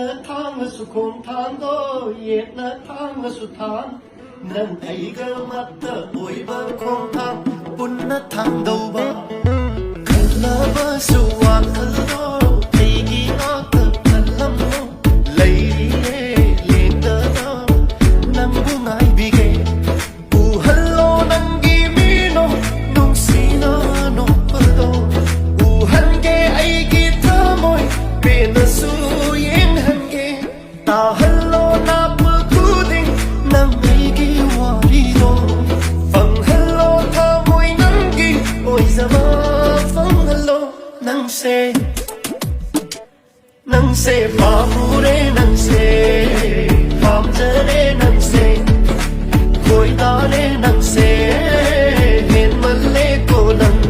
na thang su khom than do yet na thang su than nan ai ga mat ta oi ba khom than pun na thang do ba khala ba su wa khalo ai gi na ta khalam no lai ri le da da nam bu nai bi ge bu hello nang gi mi no nung si na no pa do bu han ge ai gi tha moi pe na su yin han ge ta hello na pu ku ding nam ai gi wa ri do phang hello tha moi nang gi oi za ma phang hello nang se pa mu re nang se pam je re nang se koi da re nang se hen mal le ko nang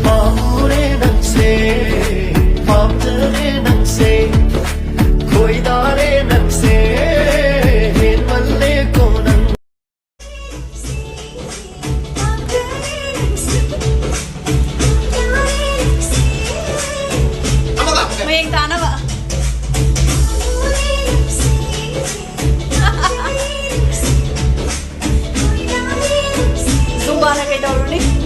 pa mu re nang se pam je re nang se koi da re nang se hen mal le ko nang May higta na ba? Zumba na kay Dauro ni.